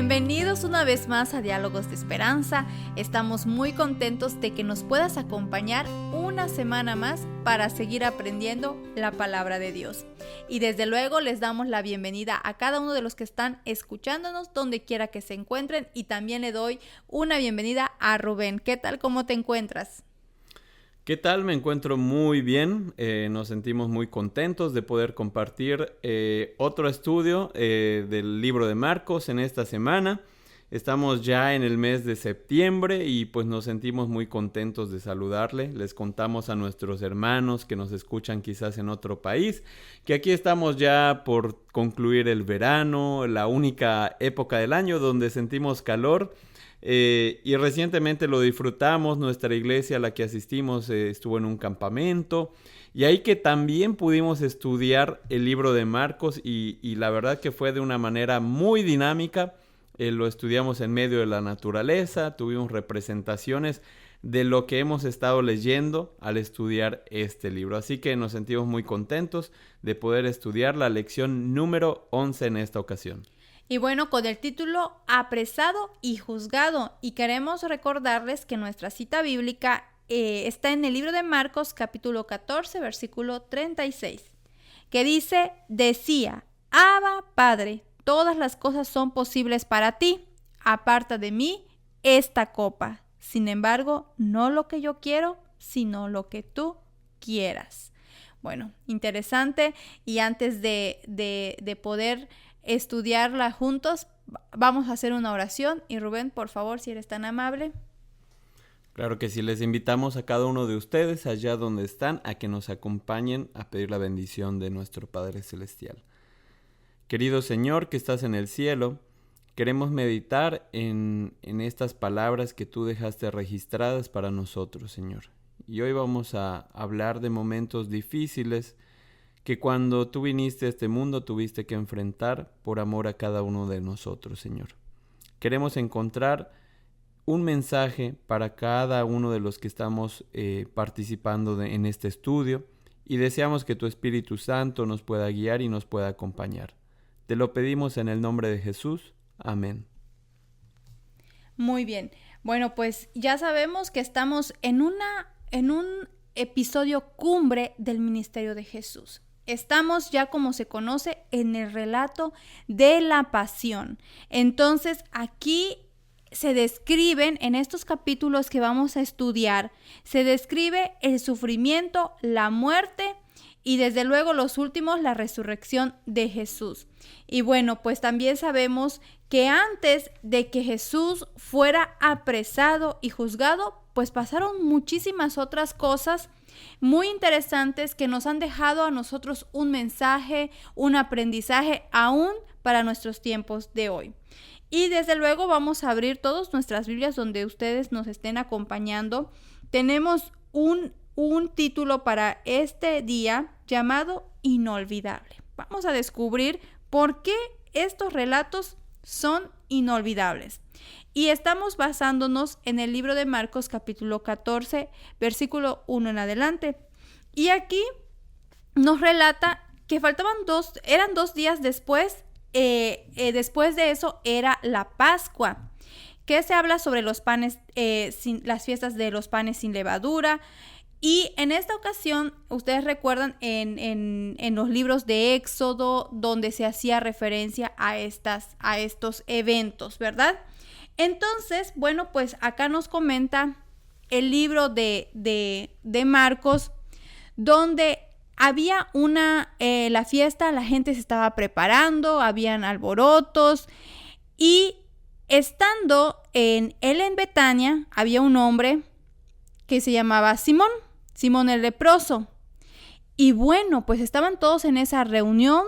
Bienvenidos una vez más a Diálogos de Esperanza. Estamos muy contentos de que nos puedas acompañar una semana más para seguir aprendiendo la palabra de Dios. Y desde luego les damos la bienvenida a cada uno de los que están escuchándonos donde quiera que se encuentren, y también le doy una bienvenida a Rubén. ¿Qué tal? ¿Cómo te encuentras? ¿Qué tal? Me encuentro muy bien, nos sentimos muy contentos de poder compartir otro estudio del libro de Marcos en esta semana. Estamos ya en el mes de septiembre y pues nos sentimos muy contentos de saludarle. Les contamos a nuestros hermanos que nos escuchan quizás en otro país, que aquí estamos ya por concluir el verano, la única época del año donde sentimos calor. Y recientemente lo disfrutamos. Nuestra iglesia a la que asistimos estuvo en un campamento, y ahí que también pudimos estudiar el libro de Marcos y la verdad que fue de una manera muy dinámica. Lo estudiamos en medio de la naturaleza, tuvimos representaciones de lo que hemos estado leyendo al estudiar este libro, así que nos sentimos muy contentos de poder estudiar la lección número 11 en esta ocasión. Y bueno, con el título Apresado y Juzgado. Y queremos recordarles que nuestra cita bíblica está en el libro de Marcos, capítulo 14, versículo 36, que dice: decía, Abba, Padre, todas las cosas son posibles para ti. Aparta de mí esta copa. Sin embargo, no lo que yo quiero, sino lo que tú quieras. Bueno, interesante. Y antes de poder estudiarla juntos, vamos a hacer una oración. Y Rubén, por favor, si eres tan amable. Claro que sí, les invitamos a cada uno de ustedes allá donde están a que nos acompañen a pedir la bendición de nuestro Padre Celestial. Querido Señor que estás en el cielo, queremos meditar en estas palabras que tú dejaste registradas para nosotros, Señor. Y hoy vamos a hablar de momentos difíciles que cuando tú viniste a este mundo tuviste que enfrentar por amor a cada uno de nosotros, Señor. Queremos encontrar un mensaje para cada uno de los que estamos participando en este estudio, y deseamos que tu Espíritu Santo nos pueda guiar y nos pueda acompañar. Te lo pedimos en el nombre de Jesús. Amén. Muy bien. Bueno, pues ya sabemos que estamos en un episodio cumbre del ministerio de Jesús. Estamos ya, como se conoce, en el relato de la pasión. Entonces, aquí se describen, en estos capítulos que vamos a estudiar, se describe el sufrimiento, la muerte y desde luego los últimos, la resurrección de Jesús. Y bueno, pues también sabemos que antes de que Jesús fuera apresado y juzgado, pues pasaron muchísimas otras cosas muy interesantes que nos han dejado a nosotros un mensaje, un aprendizaje aún para nuestros tiempos de hoy. Y desde luego vamos a abrir todas nuestras Biblias donde ustedes nos estén acompañando. Tenemos un título para este día llamado Inolvidable. Vamos a descubrir por qué estos relatos son inolvidables. Y estamos basándonos en el libro de Marcos capítulo 14, versículo 1 en adelante. Y aquí nos relata que eran 2 días después. Después de eso era la Pascua, que se habla sobre los panes, las fiestas de los panes sin levadura. Y en esta ocasión, ustedes recuerdan en los libros de Éxodo, donde se hacía referencia a estos eventos, ¿verdad? Entonces, bueno, pues acá nos comenta el libro de Marcos, donde había la fiesta, la gente se estaba preparando, habían alborotos, y estando en Betania, había un hombre que se llamaba Simón el leproso. Y bueno, pues estaban todos en esa reunión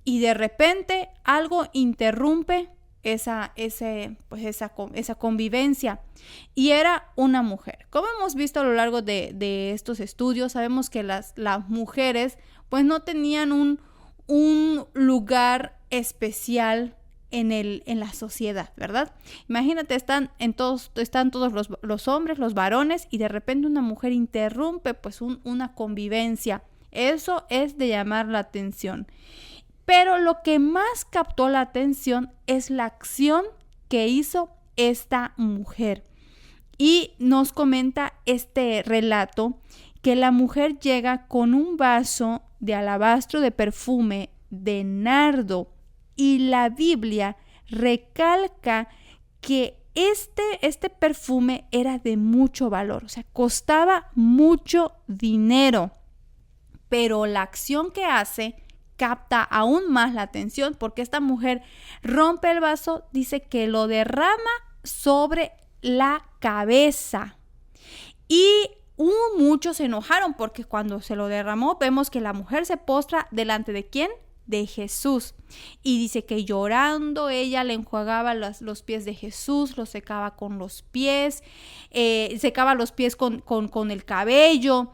y de repente algo interrumpe esa convivencia, y era una mujer. Como hemos visto a lo largo de estos estudios, sabemos que las mujeres pues no tenían un lugar especial en la sociedad, ¿verdad? Imagínate, están todos los hombres, los varones, y de repente una mujer interrumpe pues una convivencia. Eso es de llamar la atención. Pero lo que más captó la atención es la acción que hizo esta mujer. Y nos comenta este relato que la mujer llega con un vaso de alabastro de perfume de nardo, y la Biblia recalca que este perfume era de mucho valor, o sea, costaba mucho dinero. Pero la acción que hace capta aún más la atención, porque esta mujer rompe el vaso, dice que lo derrama sobre la cabeza. Y muchos se enojaron porque cuando se lo derramó, vemos que la mujer se postra delante de ¿quién? De Jesús. Y dice que llorando ella le enjuagaba los pies de Jesús, los secaba con los pies, secaba los pies con el cabello.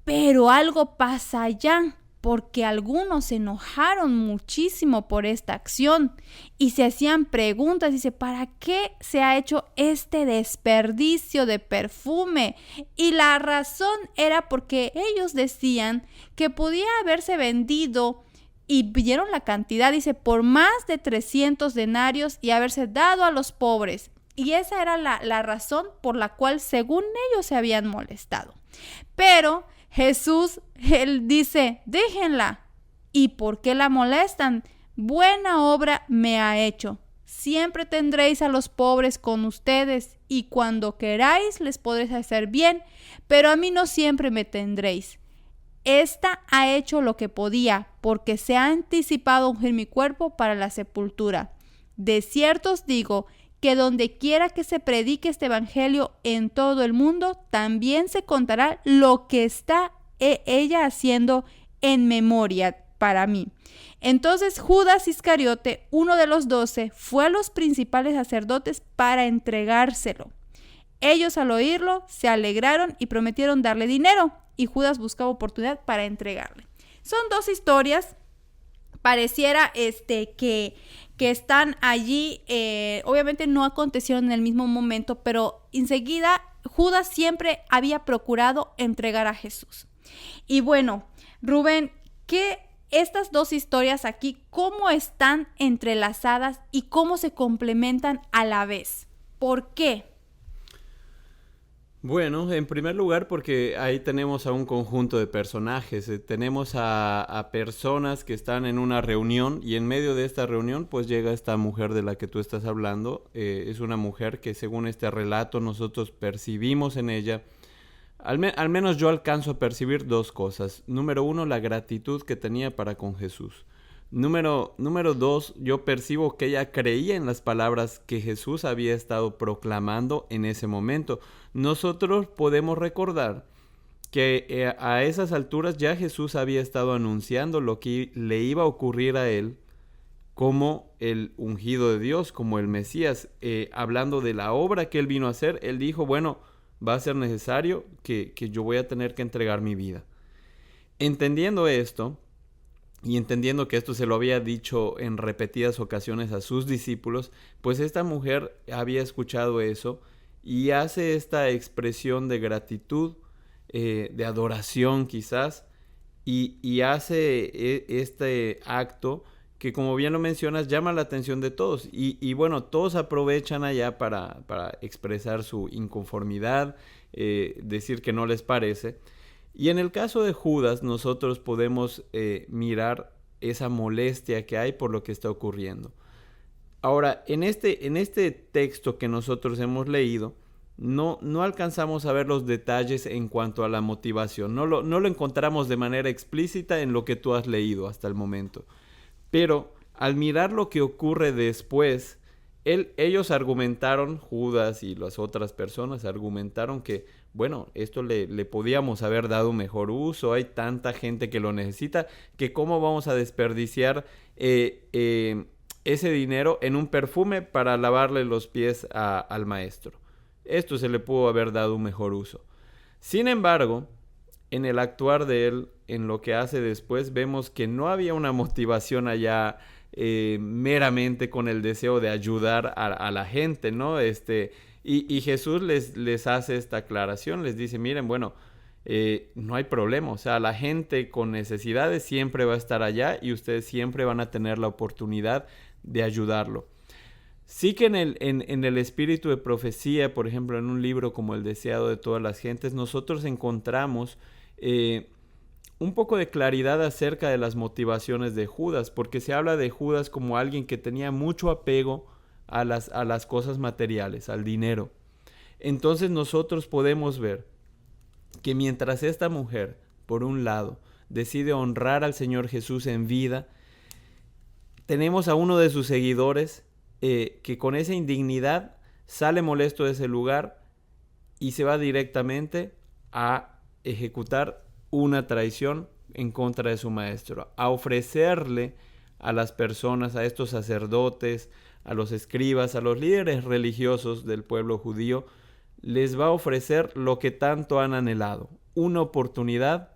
Pero algo pasa allá, porque algunos se enojaron muchísimo por esta acción y se hacían preguntas. Dice, ¿para qué se ha hecho este desperdicio de perfume? Y la razón era porque ellos decían que podía haberse vendido, y vieron la cantidad, dice, por más de 300 denarios y haberse dado a los pobres. Y esa era la razón por la cual, según ellos, se habían molestado. Pero Jesús, él dice, déjenla. ¿Y por qué la molestan? Buena obra me ha hecho. Siempre tendréis a los pobres con ustedes, y cuando queráis les podréis hacer bien, pero a mí no siempre me tendréis. Esta ha hecho lo que podía, porque se ha anticipado a ungir mi cuerpo para la sepultura. De cierto os digo que donde quiera que se predique este evangelio en todo el mundo, también se contará lo que está ella haciendo en memoria para mí. Entonces Judas Iscariote, uno de los 12, fue a los principales sacerdotes para entregárselo. Ellos, al oírlo, se alegraron y prometieron darle dinero, y Judas buscaba oportunidad para entregarle. Son dos historias. Pareciera que están allí, obviamente no acontecieron en el mismo momento, pero enseguida Judas siempre había procurado entregar a Jesús. Y bueno, Rubén, estas dos historias aquí, ¿cómo están entrelazadas y cómo se complementan a la vez? ¿Por qué? Bueno, en primer lugar porque ahí tenemos a un conjunto de personajes, tenemos a personas que están en una reunión, y en medio de esta reunión pues llega esta mujer de la que tú estás hablando. Es una mujer que, según este relato, nosotros percibimos en ella, al menos yo alcanzo a percibir dos cosas. Número uno, la gratitud que tenía para con Jesús. Número dos, yo percibo que ella creía en las palabras que Jesús había estado proclamando en ese momento. Nosotros podemos recordar que a esas alturas ya Jesús había estado anunciando lo que le iba a ocurrir a él como el ungido de Dios, como el Mesías. Hablando de la obra que él vino a hacer, él dijo, bueno, va a ser necesario que yo voy a tener que entregar mi vida. Entendiendo esto, y entendiendo que esto se lo había dicho en repetidas ocasiones a sus discípulos, pues esta mujer había escuchado eso y hace esta expresión de gratitud, de adoración quizás, y hace este acto que, como bien lo mencionas, llama la atención de todos. Y bueno, todos aprovechan allá para expresar su inconformidad, decir que no les parece. Y en el caso de Judas, nosotros podemos mirar esa molestia que hay por lo que está ocurriendo. Ahora, en este texto que nosotros hemos leído, no alcanzamos a ver los detalles en cuanto a la motivación. No lo encontramos de manera explícita en lo que tú has leído hasta el momento. Pero al mirar lo que ocurre después, ellos argumentaron, Judas y las otras personas argumentaron que, bueno, esto le podíamos haber dado mejor uso, hay tanta gente que lo necesita, que cómo vamos a desperdiciar ese dinero en un perfume para lavarle los pies al maestro. Esto se le pudo haber dado un mejor uso. Sin embargo, en el actuar de él, en lo que hace después, vemos que no había una motivación allá meramente con el deseo de ayudar a la gente, ¿no? Y Jesús les hace esta aclaración, les dice, miren, bueno, no hay problema, o sea, la gente con necesidades siempre va a estar allá y ustedes siempre van a tener la oportunidad de ayudarlo. Sí que en el espíritu de profecía, por ejemplo, en un libro como El deseado de todas las gentes, nosotros encontramos un poco de claridad acerca de las motivaciones de Judas, porque se habla de Judas como alguien que tenía mucho apego a las cosas materiales, al dinero. Entonces nosotros podemos ver que mientras esta mujer, por un lado, decide honrar al Señor Jesús en vida, tenemos a uno de sus seguidores que con esa indignidad sale molesto de ese lugar y se va directamente a ejecutar una traición en contra de su maestro, a ofrecerle a las personas, a estos sacerdotes, a los escribas, a los líderes religiosos del pueblo judío, les va a ofrecer lo que tanto han anhelado, una oportunidad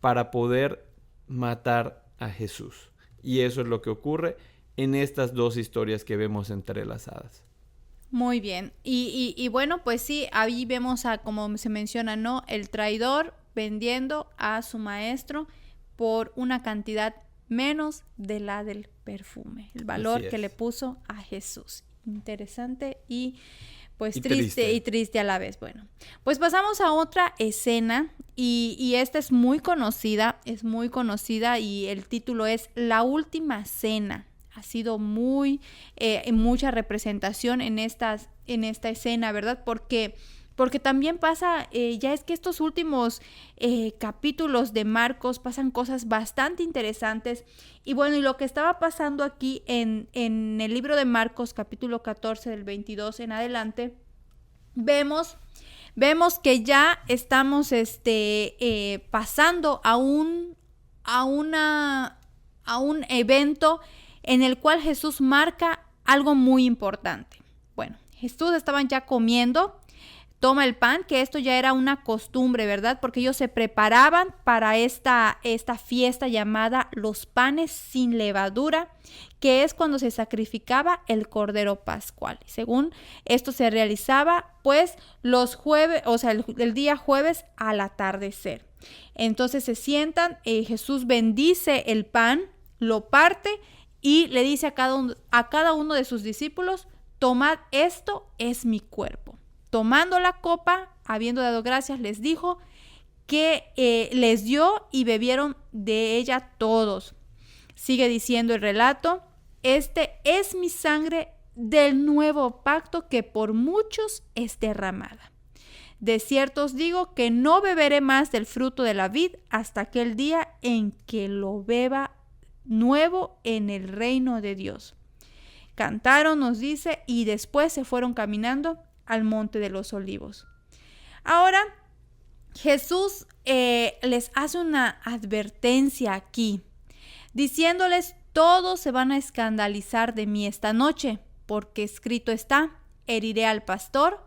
para poder matar a Jesús. Y eso es lo que ocurre en estas dos historias que vemos entrelazadas. Muy bien. Y bueno, pues sí, ahí vemos como se menciona, ¿no? El traidor vendiendo a su maestro por una cantidad menos de la del perfume. El valor que le puso a Jesús. Interesante y pues triste a la vez. Bueno, pues pasamos a otra escena y esta es muy conocida y el título es La Última Cena. Ha sido mucha representación en esta escena, ¿verdad? Porque también pasa, ya es que estos últimos capítulos de Marcos pasan cosas bastante interesantes. Y bueno, y lo que estaba pasando aquí en el libro de Marcos, capítulo 14, del 22 en adelante, vemos que ya estamos pasando a un evento en el cual Jesús marca algo muy importante. Bueno, Jesús estaban ya comiendo, toma el pan, que esto ya era una costumbre, ¿verdad? Porque ellos se preparaban para esta fiesta llamada los panes sin levadura, que es cuando se sacrificaba el cordero pascual. Según esto se realizaba, pues, los jueves, o sea, el día jueves al atardecer. Entonces se sientan, Jesús bendice el pan, lo parte y le dice a cada uno de sus discípulos: tomad, esto es mi cuerpo. Tomando la copa, habiendo dado gracias, les dijo que les dio y bebieron de ella todos. Sigue diciendo el relato: este es mi sangre del nuevo pacto que por muchos es derramada. De cierto os digo que no beberé más del fruto de la vid hasta aquel día en que lo beba nuevo en el reino de Dios. Cantaron, nos dice, y después se fueron caminando al monte de los olivos. Ahora Jesús les hace una advertencia aquí, diciéndoles: todos se van a escandalizar de mí esta noche, porque escrito está: heriré al pastor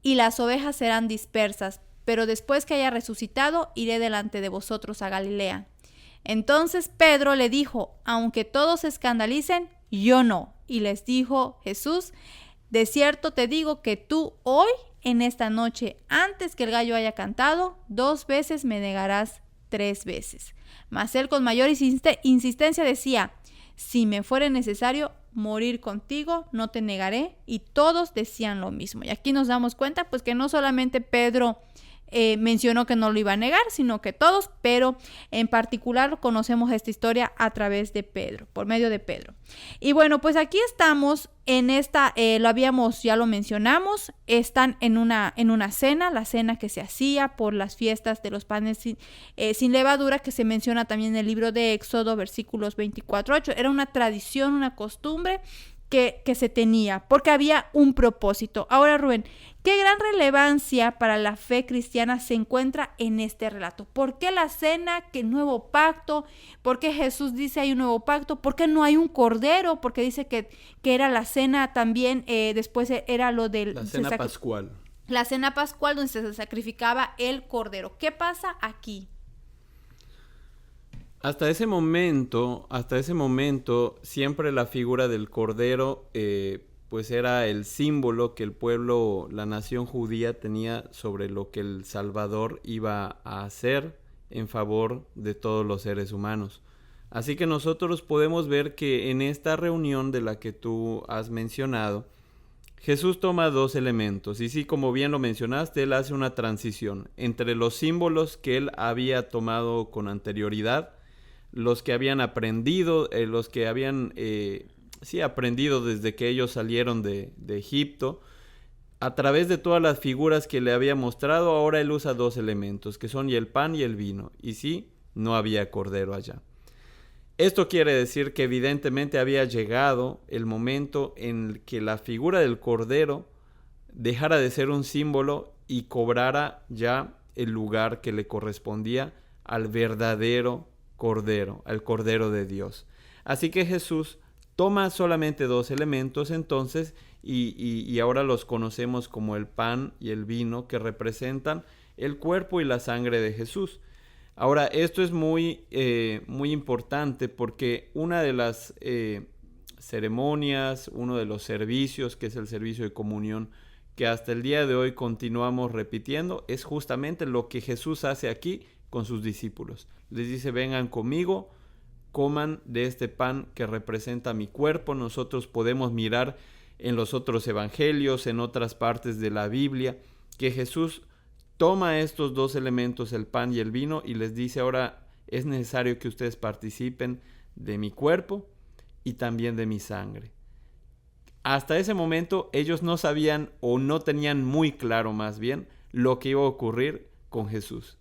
y las ovejas serán dispersas, pero después que haya resucitado iré delante de vosotros a Galilea. Entonces Pedro le dijo: aunque todos se escandalicen, yo no. Y les dijo Jesús: de cierto te digo que tú hoy, en esta noche, antes que el gallo haya cantado, 2 veces me negarás 3 veces. Mas él con mayor insistencia decía: si me fuere necesario morir contigo, no te negaré. Y todos decían lo mismo. Y aquí nos damos cuenta, pues, que no solamente Pedro mencionó que no lo iba a negar, sino que todos, pero en particular conocemos esta historia a través de Pedro, por medio de Pedro. Y bueno, pues aquí estamos en esta, ya lo mencionamos, están en una cena, la cena que se hacía por las fiestas de los panes sin levadura, que se menciona también en el libro de Éxodo, versículos 24-8. Era una tradición, una costumbre que se tenía, porque había un propósito. Ahora, Rubén, ¿qué gran relevancia para la fe cristiana se encuentra en este relato? ¿Por qué la cena? ¿Qué nuevo pacto? ¿Por qué Jesús dice hay un nuevo pacto? ¿Por qué no hay un cordero? Porque dice que era la cena también, después era lo del... La cena pascual. La cena pascual donde se sacrificaba el cordero. ¿Qué pasa aquí? Hasta ese momento, siempre la figura del cordero, pues era el símbolo que el pueblo, la nación judía tenía sobre lo que el Salvador iba a hacer en favor de todos los seres humanos. Así que nosotros podemos ver que en esta reunión de la que tú has mencionado, Jesús toma dos elementos y sí, como bien lo mencionaste, él hace una transición entre los símbolos que él había tomado con anterioridad, los que habían aprendido, los que habían aprendido desde que ellos salieron de Egipto. A través de todas las figuras que le había mostrado, ahora él usa dos elementos, que son y el pan y el vino. Y sí, no había cordero allá. Esto quiere decir que evidentemente había llegado el momento en que la figura del cordero dejara de ser un símbolo y cobrara ya el lugar que le correspondía al verdadero cordero, al cordero de Dios. Así que Jesús toma solamente dos elementos entonces y ahora los conocemos como el pan y el vino, que representan el cuerpo y la sangre de Jesús. Ahora, esto es muy importante porque una de las ceremonias, uno de los servicios, que es el servicio de comunión, que hasta el día de hoy continuamos repitiendo, es justamente lo que Jesús hace aquí con sus discípulos. Les dice, vengan conmigo, coman de este pan que representa mi cuerpo. Nosotros podemos mirar en los otros evangelios, en otras partes de la Biblia, que Jesús toma estos dos elementos, el pan y el vino, y les dice, ahora es necesario que ustedes participen de mi cuerpo y también de mi sangre. Hasta ese momento ellos no sabían o no tenían muy claro más bien lo que iba a ocurrir con Jesús.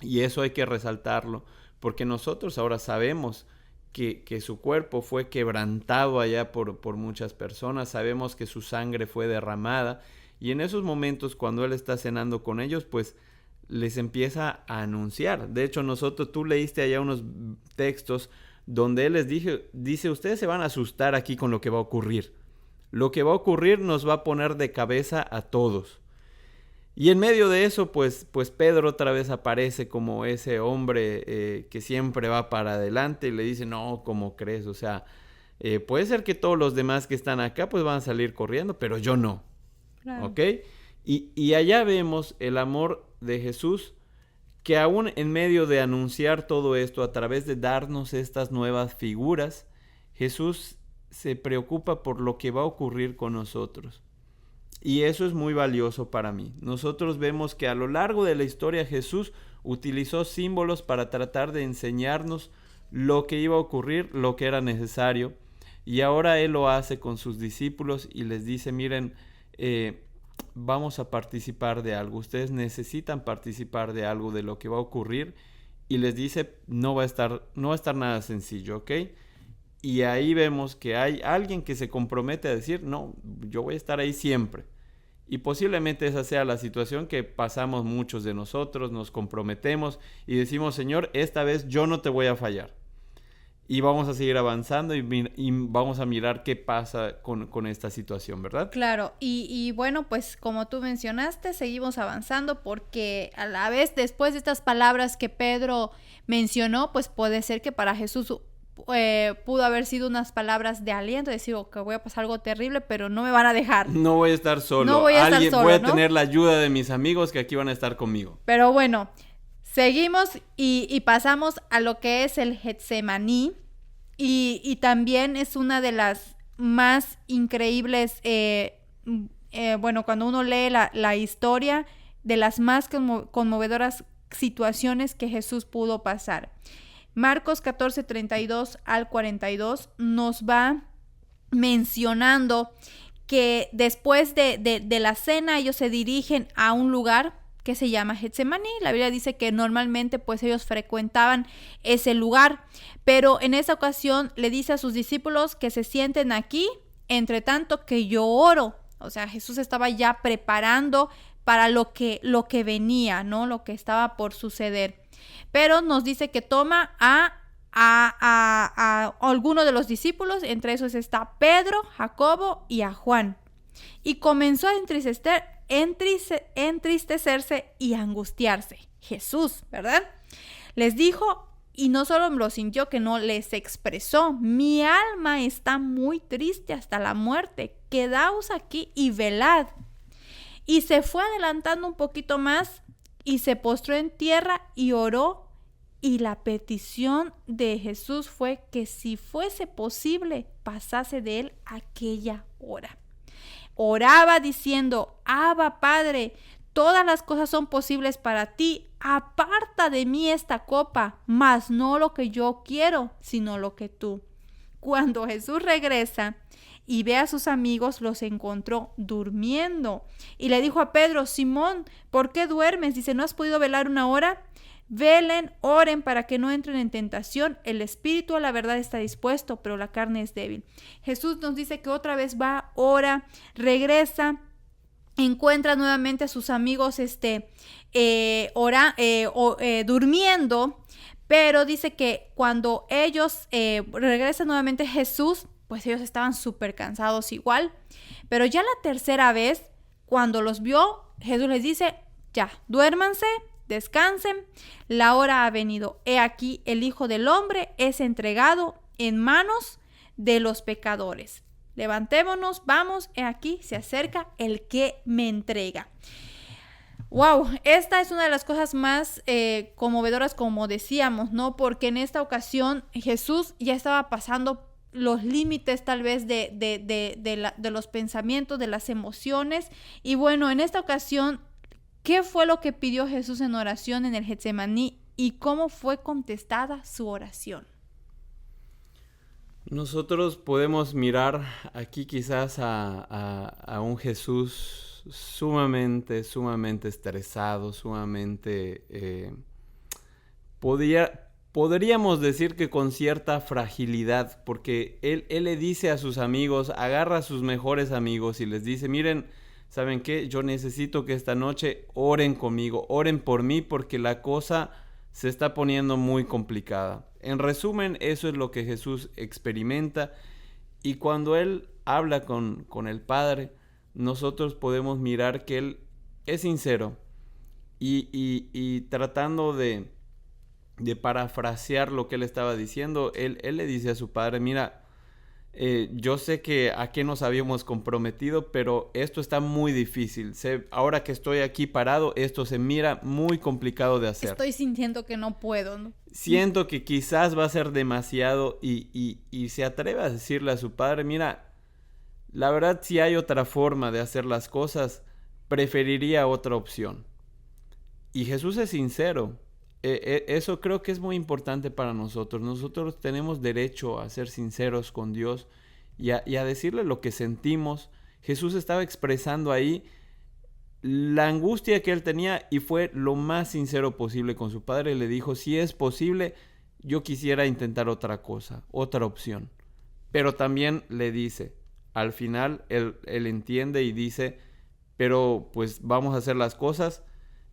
Y eso hay que resaltarlo, porque nosotros ahora sabemos que su cuerpo fue quebrantado allá por muchas personas, sabemos que su sangre fue derramada, y en esos momentos cuando él está cenando con ellos, pues les empieza a anunciar. De hecho, tú leíste allá unos textos donde él les dice, ustedes se van a asustar aquí con lo que va a ocurrir. Lo que va a ocurrir nos va a poner de cabeza a todos. Y en medio de eso, pues Pedro otra vez aparece como ese hombre que siempre va para adelante y le dice, no, ¿cómo crees? O sea, puede ser que todos los demás que están acá pues van a salir corriendo, pero yo no. Claro. ¿Ok? Y allá vemos el amor de Jesús, que aún en medio de anunciar todo esto, a través de darnos estas nuevas figuras, Jesús se preocupa por lo que va a ocurrir con nosotros. Y eso es muy valioso para mí. Nosotros vemos que a lo largo de la historia Jesús utilizó símbolos para tratar de enseñarnos lo que iba a ocurrir, lo que era necesario. Y ahora Él lo hace con sus discípulos y les dice, miren, vamos a participar de algo. Ustedes necesitan participar de algo, de lo que va a ocurrir. Y les dice, no va a estar nada sencillo, ¿ok? Y ahí vemos que hay alguien que se compromete a decir, no, yo voy a estar ahí siempre. Y posiblemente esa sea la situación que pasamos muchos de nosotros, nos comprometemos y decimos, Señor, esta vez yo no te voy a fallar. Y vamos a seguir avanzando y vamos a mirar qué pasa con esta situación, ¿verdad? Claro, y bueno, pues como tú mencionaste, seguimos avanzando porque a la vez, después de estas palabras que Pedro mencionó, pues puede ser que para Jesús pudo haber sido unas palabras de aliento, decir que voy a pasar algo terrible, pero no me van a dejar. No voy a estar solo. No voy a estar solo, voy a ¿no? tener la ayuda de mis amigos que aquí van a estar conmigo. Pero bueno, seguimos y pasamos a lo que es el Getsemaní y también es una de las más increíbles, bueno, cuando uno lee la historia, de las más conmovedoras situaciones que Jesús pudo pasar. Marcos 14, 32 al 42 nos va mencionando que después de la cena ellos se dirigen a un lugar que se llama Getsemaní. La Biblia dice que normalmente pues ellos frecuentaban ese lugar, pero en esa ocasión le dice a sus discípulos que se sienten aquí, entre tanto que yo oro. O sea, Jesús estaba ya preparando para lo que venía, ¿no? Lo que estaba por suceder. Pero nos dice que toma a algunos de los discípulos, entre esos está Pedro, Jacobo y a Juan. Y comenzó a entristecerse y angustiarse. Jesús, ¿verdad? Les dijo, y no solo lo sintió, que no les expresó, mi alma está muy triste hasta la muerte, quedaos aquí y velad. Y se fue adelantando un poquito más y se postró en tierra y oró Y la petición de Jesús fue que si fuese posible, pasase de él aquella hora. Oraba diciendo: Abba, Padre, todas las cosas son posibles para ti. Aparta de mí esta copa, mas no lo que yo quiero, sino lo que tú. Cuando Jesús regresa y ve a sus amigos, los encontró durmiendo. Y le dijo a Pedro: Simón, ¿por qué duermes? Dice: ¿no has podido velar una hora? Velen, oren para que no entren en tentación. El espíritu a la verdad está dispuesto, pero la carne es débil. Jesús nos dice que otra vez va, ora, regresa, encuentra nuevamente a sus amigos durmiendo, pero dice que cuando ellos regresan nuevamente Jesús, pues ellos estaban súper cansados igual. Pero ya la tercera vez, cuando los vio, Jesús les dice: ya, duérmanse, descansen, la hora ha venido. He aquí, el Hijo del Hombre es entregado en manos de los pecadores. Levantémonos, vamos, he aquí, se acerca el que me entrega. Wow, esta es una de las cosas más conmovedoras, como decíamos, ¿no? Porque en esta ocasión Jesús ya estaba pasando los límites tal vez de los pensamientos, de las emociones. Y bueno, en esta ocasión, ¿qué fue lo que pidió Jesús en oración en el Getsemaní y cómo fue contestada su oración? Nosotros podemos mirar aquí quizás a un Jesús sumamente estresado, podríamos decir que con cierta fragilidad, porque él le dice a sus amigos, agarra a sus mejores amigos y les dice: miren, ¿saben qué? Yo necesito que esta noche oren conmigo, oren por mí, porque la cosa se está poniendo muy complicada. En resumen, eso es lo que Jesús experimenta, y cuando Él habla con el Padre, nosotros podemos mirar que Él es sincero y tratando de parafrasear lo que Él estaba diciendo, Él le dice a su Padre: mira, yo sé que a qué nos habíamos comprometido, pero esto está muy difícil. Ahora que estoy aquí parado, esto se mira muy complicado de hacer. Estoy sintiendo que no puedo, ¿no? Siento que quizás va a ser demasiado, y se atreve a decirle a su padre: mira, la verdad, si hay otra forma de hacer las cosas, preferiría otra opción. Y Jesús es sincero. Eso creo que es muy importante para nosotros. Nosotros tenemos derecho a ser sinceros con Dios y a decirle lo que sentimos. Jesús estaba expresando ahí la angustia que él tenía y fue lo más sincero posible con su padre. Le dijo: si es posible, yo quisiera intentar otra cosa, otra opción. Pero también le dice, al final él entiende y dice: pero pues vamos a hacer las cosas.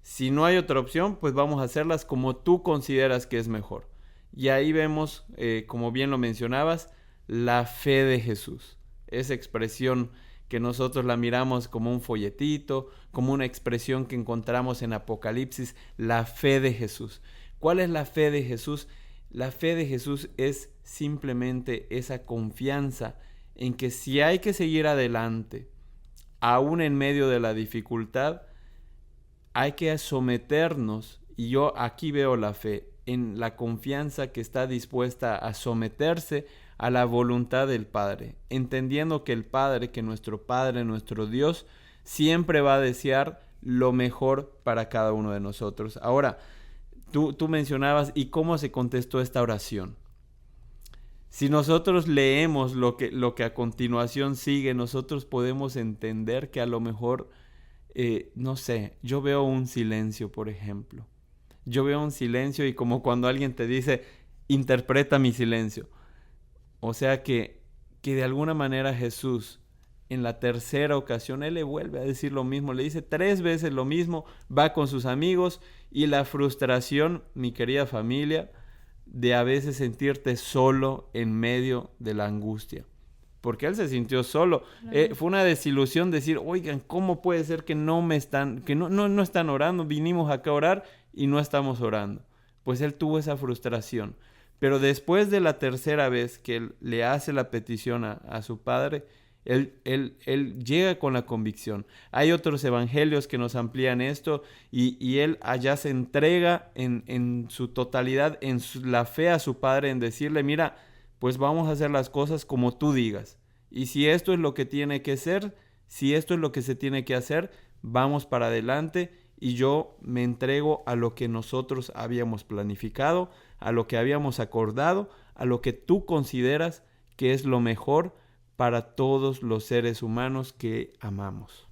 Si no hay otra opción, pues vamos a hacerlas como tú consideras que es mejor. Y ahí vemos, como bien lo mencionabas, la fe de Jesús. Esa expresión que nosotros la miramos como un folletito, como una expresión que encontramos en Apocalipsis, la fe de Jesús. ¿Cuál es la fe de Jesús? La fe de Jesús es simplemente esa confianza en que si hay que seguir adelante, aún en medio de la dificultad, hay que someternos, y yo aquí veo la fe, en la confianza que está dispuesta a someterse a la voluntad del Padre, entendiendo que el Padre, que nuestro Padre, nuestro Dios, siempre va a desear lo mejor para cada uno de nosotros. Ahora, tú mencionabas, ¿y cómo se contestó esta oración? Si nosotros leemos lo que a continuación sigue, nosotros podemos entender que a lo mejor, no sé, yo veo un silencio, por ejemplo. Yo veo un silencio y como cuando alguien te dice, interpreta mi silencio. O sea que de alguna manera Jesús, en la tercera ocasión, Él le vuelve a decir lo mismo. Le dice 3 veces lo mismo, va con sus amigos y la frustración, mi querida familia, de a veces sentirte solo en medio de la angustia. Porque Él se sintió solo. Fue una desilusión decir, oigan, ¿cómo puede ser que no están orando? Vinimos acá a orar y no estamos orando. Pues Él tuvo esa frustración. Pero después de la tercera vez que Él le hace la petición a su Padre, Él llega con la convicción. Hay otros evangelios que nos amplían esto y él allá se entrega en su totalidad, la fe a su padre, en decirle, mira, pues vamos a hacer las cosas como tú digas. Y si esto es lo que tiene que ser, si esto es lo que se tiene que hacer, vamos para adelante y yo me entrego a lo que nosotros habíamos planificado, a lo que habíamos acordado, a lo que tú consideras que es lo mejor para todos los seres humanos que amamos.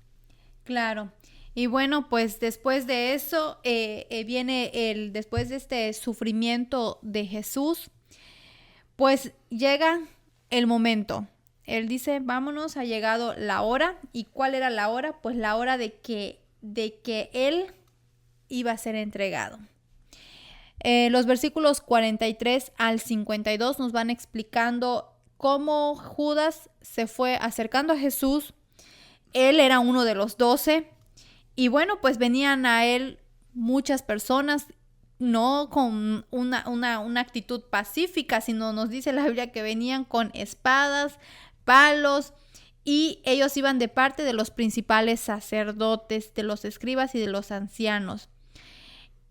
Claro. Y bueno, pues después de eso viene después de este sufrimiento de Jesús, pues llega el momento. Él dice, vámonos, ha llegado la hora. ¿Y cuál era la hora? Pues la hora de que él iba a ser entregado. Los versículos 43 al 52 nos van explicando cómo Judas se fue acercando a Jesús. Él era uno de los 12 y bueno, pues venían a él muchas personas, no con una actitud pacífica, sino nos dice la Biblia que venían con espadas, palos, y ellos iban de parte de los principales sacerdotes, de los escribas y de los ancianos.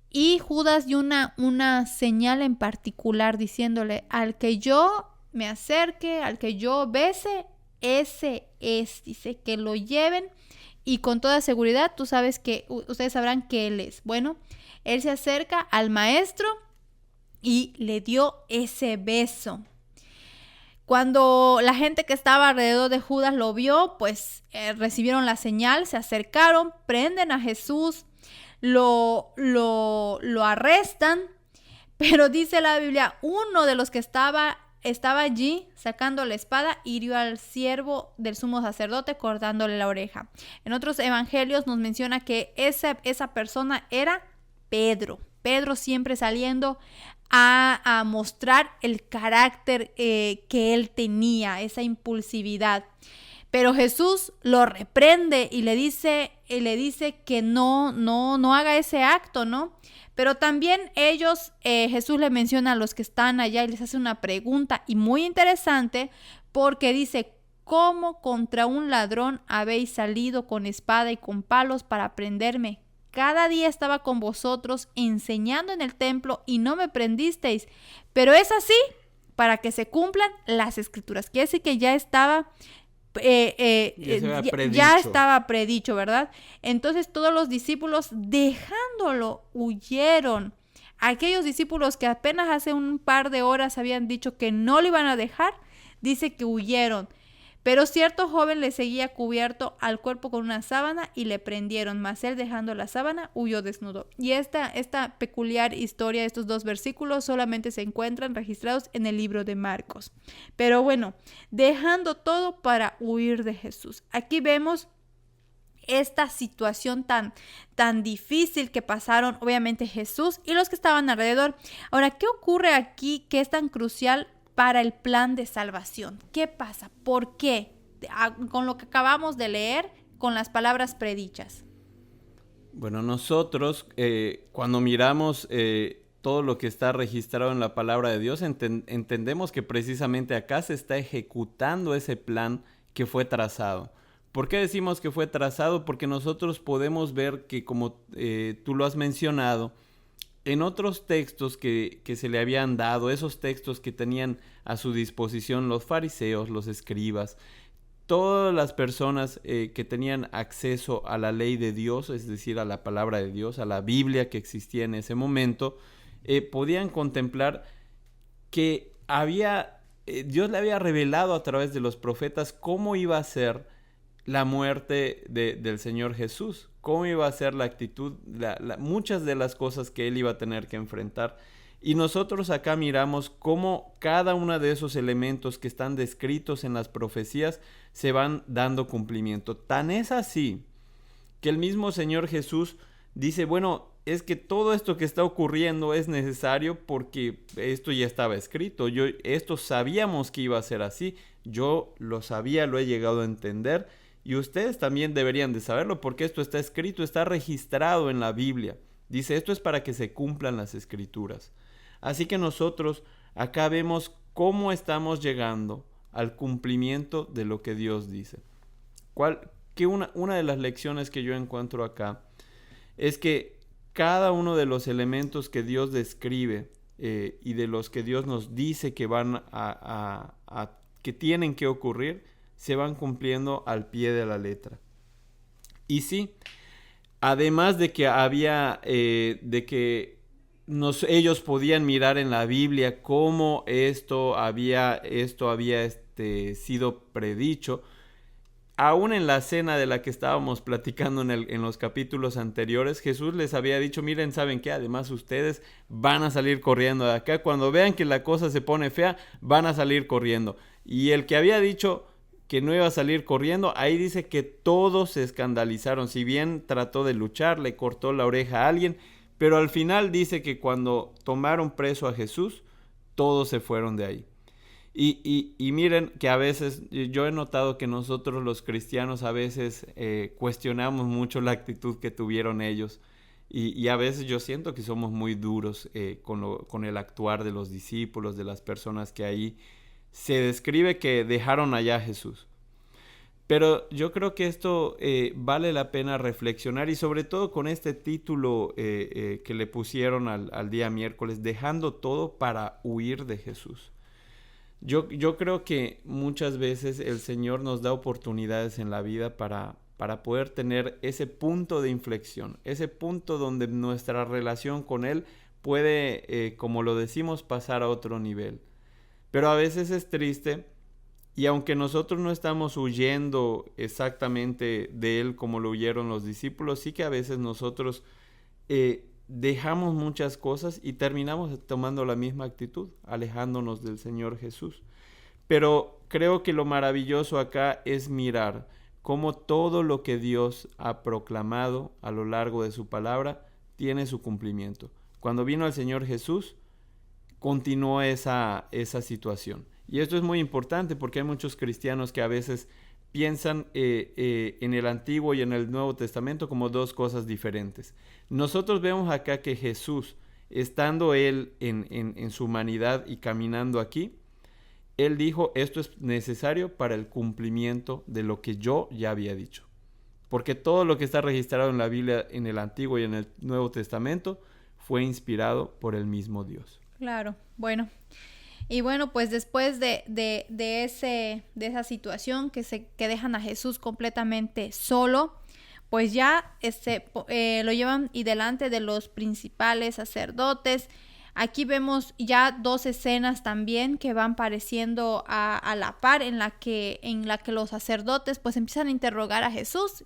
Y Judas dio una señal en particular diciéndole, al que yo me acerque, al que yo bese, ese es. Dice que lo lleven y con toda seguridad ustedes sabrán que él es. Bueno, él se acerca al maestro y le dio ese beso. Cuando la gente que estaba alrededor de Judas lo vio, pues recibieron la señal, se acercaron, prenden a Jesús, lo arrestan, pero dice la Biblia, uno de los que estaba allí sacando la espada, hirió al siervo del sumo sacerdote cortándole la oreja. En otros evangelios nos menciona que esa persona era Pedro. Pedro siempre saliendo a mostrar el carácter que él tenía, esa impulsividad. Pero Jesús lo reprende y le dice que no haga ese acto, ¿no? Pero también Jesús le menciona a los que están allá y les hace una pregunta y muy interesante porque dice, ¿cómo contra un ladrón habéis salido con espada y con palos para prenderme? Cada día estaba con vosotros enseñando en el templo y no me prendisteis, pero es así para que se cumplan las escrituras. Quiere decir que ya estaba ya estaba predicho, ¿verdad? Entonces todos los discípulos dejándolo huyeron. Aquellos discípulos que apenas hace un par de horas habían dicho que no lo iban a dejar, dice que huyeron. Pero cierto joven le seguía cubierto al cuerpo con una sábana y le prendieron, mas él dejando la sábana huyó desnudo. Y esta peculiar historia, estos dos versículos solamente se encuentran registrados en el libro de Marcos. Pero bueno, dejando todo para huir de Jesús. Aquí vemos esta situación tan difícil que pasaron obviamente Jesús y los que estaban alrededor. Ahora, ¿qué ocurre aquí que es tan crucial para el plan de salvación? ¿Qué pasa? ¿Por qué? Con lo que acabamos de leer, con las palabras predichas. Bueno, nosotros cuando miramos todo lo que está registrado en la palabra de Dios, entendemos que precisamente acá se está ejecutando ese plan que fue trazado. ¿Por qué decimos que fue trazado? Porque nosotros podemos ver que, como tú lo has mencionado, en otros textos que se le habían dado, esos textos que tenían a su disposición los fariseos, los escribas, todas las personas que tenían acceso a la ley de Dios, es decir, a la palabra de Dios, a la Biblia que existía en ese momento, podían contemplar que Dios le había revelado a través de los profetas cómo iba a ser la muerte del Señor Jesús, cómo iba a ser la actitud, muchas de las cosas que él iba a tener que enfrentar. Y nosotros acá miramos cómo cada uno de esos elementos que están descritos en las profecías se van dando cumplimiento. Tan es así que el mismo Señor Jesús dice, bueno, es que todo esto que está ocurriendo es necesario porque esto ya estaba escrito. Esto sabíamos que iba a ser así. Yo lo sabía, lo he llegado a entender. Y ustedes también deberían de saberlo porque esto está escrito, está registrado en la Biblia. Dice, esto es para que se cumplan las escrituras. Así que nosotros acá vemos cómo estamos llegando al cumplimiento de lo que Dios dice. Una de las lecciones que yo encuentro acá es que cada uno de los elementos que Dios describe y de los que Dios nos dice que que tienen que ocurrir, se van cumpliendo al pie de la letra. Y sí, además de que ellos podían mirar en la Biblia cómo esto había sido predicho, aún en la cena de la que estábamos platicando en los capítulos anteriores, Jesús les había dicho, miren, ¿saben qué? Además ustedes van a salir corriendo de acá. Cuando vean que la cosa se pone fea, van a salir corriendo. Y el que había dicho que no iba a salir corriendo, ahí dice que todos se escandalizaron. Si bien trató de luchar, le cortó la oreja a alguien, pero al final dice que cuando tomaron preso a Jesús, todos se fueron de ahí. Y miren que a veces yo he notado que nosotros los cristianos a veces cuestionamos mucho la actitud que tuvieron ellos y a veces yo siento que somos muy duros con el actuar de los discípulos, de las personas que ahí se describe que dejaron allá a Jesús. Pero yo creo que esto vale la pena reflexionar y sobre todo con este título que le pusieron al día miércoles, dejando todo para huir de Jesús. Yo creo que muchas veces el Señor nos da oportunidades en la vida para poder tener ese punto de inflexión, ese punto donde nuestra relación con Él puede, como lo decimos, pasar a otro nivel. Pero a veces es triste y aunque nosotros no estamos huyendo exactamente de Él como lo huyeron los discípulos, sí que a veces nosotros dejamos muchas cosas y terminamos tomando la misma actitud, alejándonos del Señor Jesús. Pero creo que lo maravilloso acá es mirar cómo todo lo que Dios ha proclamado a lo largo de su palabra tiene su cumplimiento. Cuando vino el Señor Jesús, continuó esa situación. Y esto es muy importante porque hay muchos cristianos que a veces piensan en el Antiguo y en el Nuevo Testamento como dos cosas diferentes. Nosotros vemos acá que Jesús, estando Él en su humanidad y caminando aquí, Él dijo, esto es necesario para el cumplimiento de lo que yo ya había dicho. Porque todo lo que está registrado en la Biblia, en el Antiguo y en el Nuevo Testamento, fue inspirado por el mismo Dios. Claro, bueno. Y bueno, pues después de esa situación que dejan a Jesús completamente solo, pues ya lo llevan y delante de los principales sacerdotes. Aquí vemos ya dos escenas también que van pareciendo a la par en la que los sacerdotes pues empiezan a interrogar a Jesús.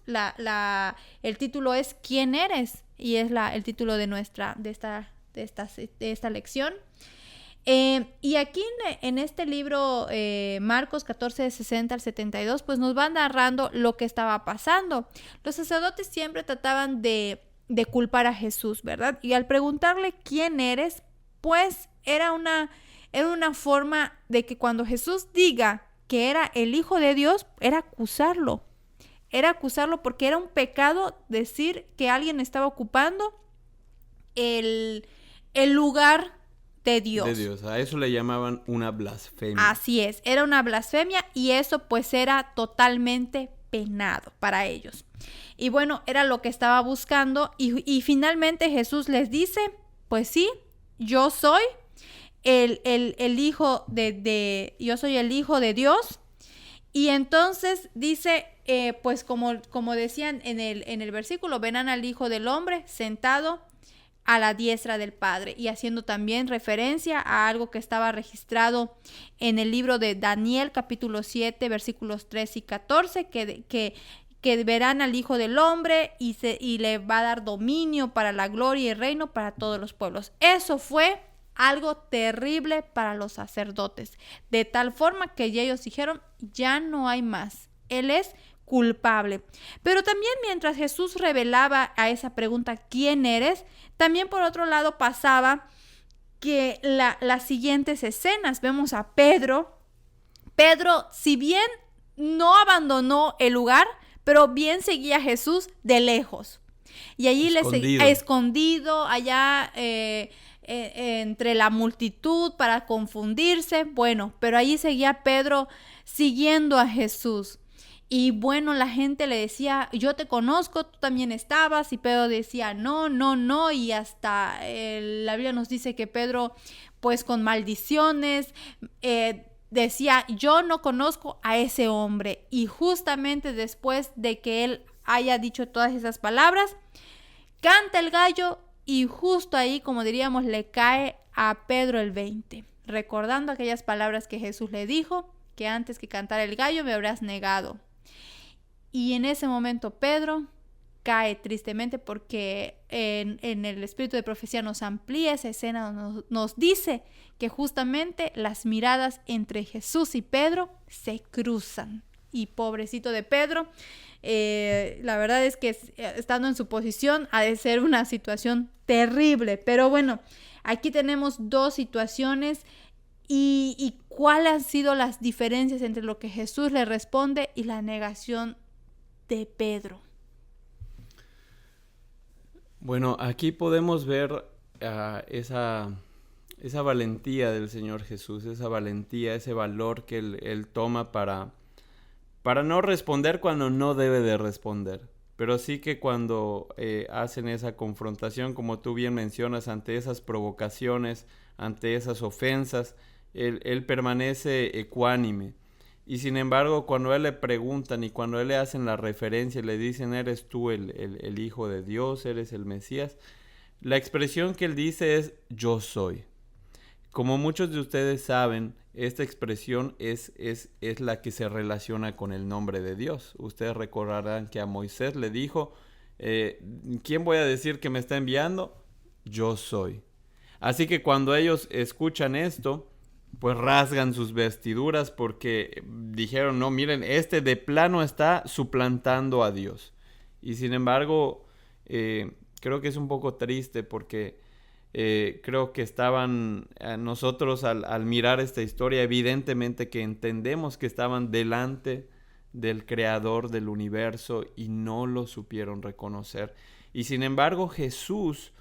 El título es ¿Quién eres? Y es el título de esta lección. Y aquí en este libro, Marcos 14, de 60 al 72, pues nos van narrando lo que estaba pasando. Los sacerdotes siempre trataban de culpar a Jesús, ¿verdad? Y al preguntarle ¿quién eres? Pues era una forma de que cuando Jesús diga que era el Hijo de Dios, era acusarlo. Era acusarlo porque era un pecado decir que alguien estaba ocupando el lugar de Dios. De Dios, a eso le llamaban una blasfemia. Así es, era una blasfemia y eso pues era totalmente penado para ellos. Y bueno, era lo que estaba buscando y finalmente Jesús les dice, pues sí, yo soy el hijo yo soy el Hijo de Dios. Y entonces dice, pues como decían en el versículo, verán al Hijo del Hombre sentado a la diestra del Padre, y haciendo también referencia a algo que estaba registrado en el libro de Daniel, capítulo 7, versículos 3 y 14, que verán al Hijo del Hombre y le va a dar dominio para la gloria y reino para todos los pueblos. Eso fue algo terrible para los sacerdotes, de tal forma que ellos dijeron, ya no hay más, Él es culpable. Pero también mientras Jesús revelaba a esa pregunta, ¿quién eres?, también por otro lado pasaba que las siguientes escenas, vemos a Pedro, si bien no abandonó el lugar, pero bien seguía a Jesús de lejos. Y allí Escondido. escondido allá entre la multitud para confundirse. Bueno, pero allí seguía Pedro siguiendo a Jesús. Y bueno, la gente le decía, yo te conozco, tú también estabas. Y Pedro decía, no, no, no. Y hasta la Biblia nos dice que Pedro, pues con maldiciones, decía, yo no conozco a ese hombre. Y justamente después de que él haya dicho todas esas palabras, canta el gallo y justo ahí, como diríamos, le cae a Pedro el 20, recordando aquellas palabras que Jesús le dijo, que antes que cantara el gallo me habrás negado. Y en ese momento Pedro cae tristemente, porque en el espíritu de profecía nos amplía esa escena, nos dice que justamente las miradas entre Jesús y Pedro se cruzan. Y pobrecito de Pedro, la verdad es que estando en su posición ha de ser una situación terrible. Pero bueno, aquí tenemos dos situaciones y cuáles han sido las diferencias entre lo que Jesús le responde y la negación de Pedro. Bueno, aquí podemos ver esa valentía del Señor Jesús, esa valentía, ese valor que Él toma para no responder cuando no debe de responder. Pero sí que cuando hacen esa confrontación, como tú bien mencionas, ante esas provocaciones, ante esas ofensas, Él permanece ecuánime. Y sin embargo, cuando a Él le preguntan y cuando a Él le hacen la referencia y le dicen, ¿eres tú el Hijo de Dios? ¿Eres el Mesías? La expresión que Él dice es, yo soy. Como muchos de ustedes saben, esta expresión es la que se relaciona con el nombre de Dios. Ustedes recordarán que a Moisés le dijo, ¿quién voy a decir que me está enviando? Yo soy. Así que cuando ellos escuchan esto, pues rasgan sus vestiduras porque dijeron, no, miren, este de plano está suplantando a Dios. Y sin embargo, creo que es un poco triste porque creo que estaban nosotros al mirar esta historia, evidentemente que entendemos que estaban delante del creador del universo y no lo supieron reconocer. Y sin embargo, Jesús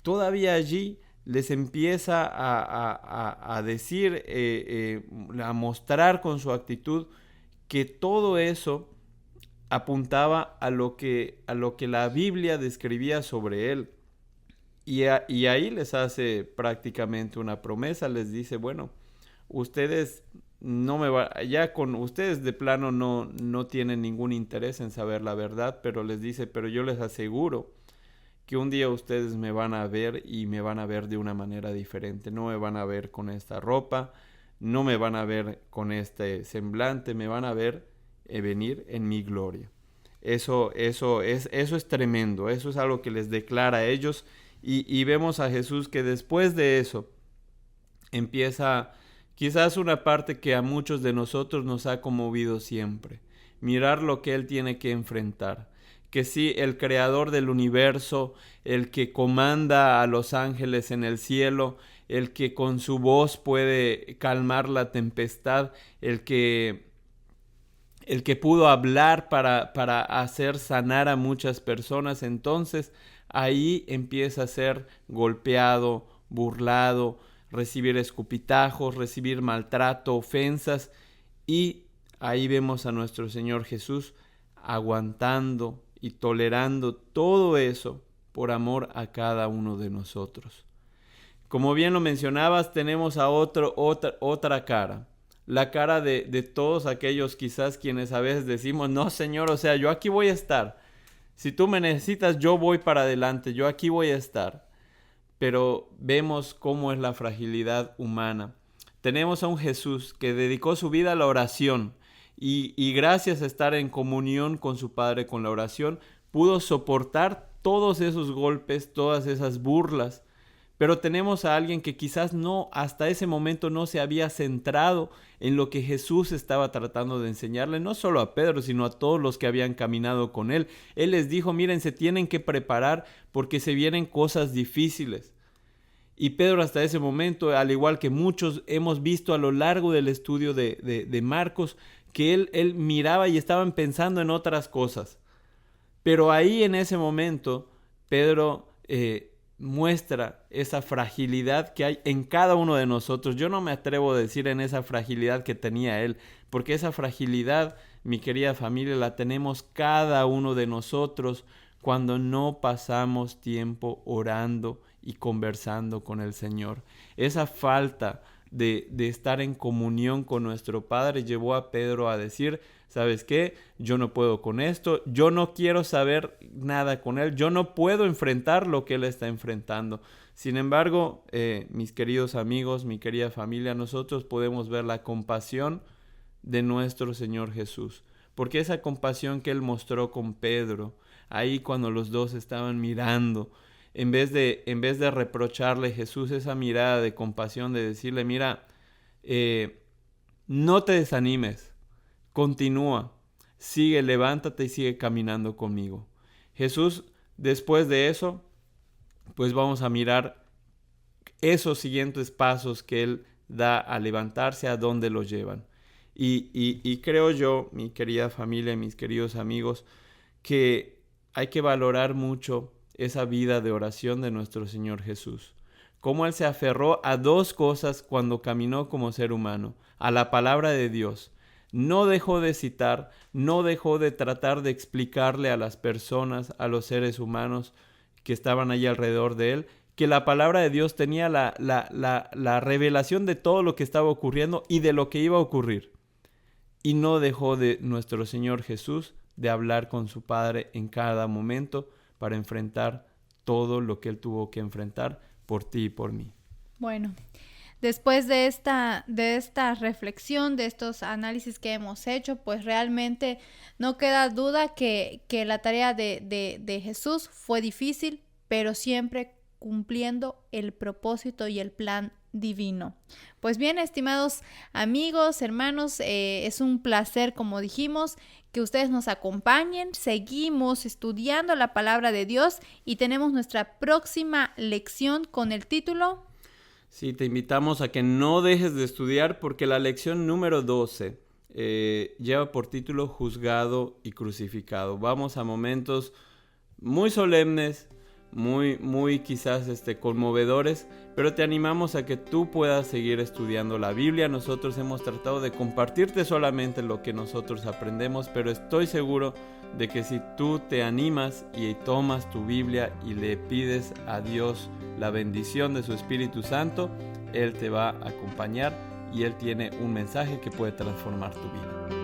todavía allí les empieza a decir, a mostrar con su actitud que todo eso apuntaba a lo que la Biblia describía sobre él. Y ahí les hace prácticamente una promesa, les dice, bueno, ustedes ya con ustedes de plano no tienen ningún interés en saber la verdad, pero les dice, pero yo les aseguro que un día ustedes me van a ver y me van a ver de una manera diferente. No me van a ver con esta ropa, no me van a ver con este semblante, me van a ver venir en mi gloria. Eso es tremendo, eso es algo que les declara a ellos y vemos a Jesús que después de eso empieza quizás una parte que a muchos de nosotros nos ha conmovido siempre, mirar lo que Él tiene que enfrentar. Que sí, el creador del universo, el que comanda a los ángeles en el cielo, el que con su voz puede calmar la tempestad, el que pudo hablar para hacer sanar a muchas personas, entonces ahí empieza a ser golpeado, burlado, recibir escupitajos, recibir maltrato, ofensas, y ahí vemos a nuestro Señor Jesús aguantando y tolerando todo eso por amor a cada uno de nosotros. Como bien lo mencionabas, tenemos a otra cara, la cara de todos aquellos quizás quienes a veces decimos, no Señor, o sea, yo aquí voy a estar, si tú me necesitas yo voy para adelante, yo aquí voy a estar. Pero vemos cómo es la fragilidad humana. Tenemos a un Jesús que dedicó su vida a la oración, y gracias a estar en comunión con su Padre con la oración, pudo soportar todos esos golpes, todas esas burlas. Pero tenemos a alguien que quizás hasta ese momento no se había centrado en lo que Jesús estaba tratando de enseñarle, no solo a Pedro, sino a todos los que habían caminado con él. Él les dijo, miren, se tienen que preparar porque se vienen cosas difíciles. Y Pedro hasta ese momento, al igual que muchos hemos visto a lo largo del estudio de Marcos, que él miraba y estaban pensando en otras cosas. Pero ahí en ese momento Pedro muestra esa fragilidad que hay en cada uno de nosotros. Yo no me atrevo a decir en esa fragilidad que tenía él, porque esa fragilidad, mi querida familia, la tenemos cada uno de nosotros cuando no pasamos tiempo orando y conversando con el Señor. Esa falta de estar en comunión con nuestro Padre llevó a Pedro a decir: ¿sabes qué? Yo no puedo con esto, yo no quiero saber nada con él, yo no puedo enfrentar lo que él está enfrentando. Sin embargo, mis queridos amigos, mi querida familia, nosotros podemos ver la compasión de nuestro Señor Jesús, porque esa compasión que él mostró con Pedro, ahí cuando los dos estaban mirando, en vez de reprocharle, Jesús, esa mirada de compasión, de decirle: mira, no te desanimes, continúa, sigue, levántate y sigue caminando conmigo. Jesús, después de eso, pues vamos a mirar esos siguientes pasos que él da a levantarse, a dónde los llevan. Y creo yo, mi querida familia, mis queridos amigos, que hay que valorar mucho esa vida de oración de nuestro Señor Jesús. Cómo él se aferró a dos cosas cuando caminó como ser humano: a la palabra de Dios. No dejó de citar, no dejó de tratar de explicarle a las personas, a los seres humanos que estaban allí alrededor de él, que la palabra de Dios tenía la revelación de todo lo que estaba ocurriendo y de lo que iba a ocurrir. Y no dejó de nuestro Señor Jesús de hablar con su Padre en cada momento para enfrentar todo lo que él tuvo que enfrentar por ti y por mí. Bueno, después de esta reflexión, de estos análisis que hemos hecho, pues realmente no queda duda que la tarea de Jesús fue difícil, pero siempre cumpliendo el propósito y el plan divino. Pues bien, estimados amigos, hermanos, es un placer, como dijimos, que ustedes nos acompañen. Seguimos estudiando la palabra de Dios y tenemos nuestra próxima lección con el título... Sí, te invitamos a que no dejes de estudiar, porque la lección número 12 lleva por título Juzgado y Crucificado. Vamos a momentos muy solemnes, muy quizás conmovedores, pero te animamos a que tú puedas seguir estudiando la Biblia. Nosotros hemos tratado de compartirte solamente lo que nosotros aprendemos, pero estoy seguro de que si tú te animas y tomas tu Biblia y le pides a Dios la bendición de su Espíritu Santo, Él te va a acompañar y Él tiene un mensaje que puede transformar tu vida.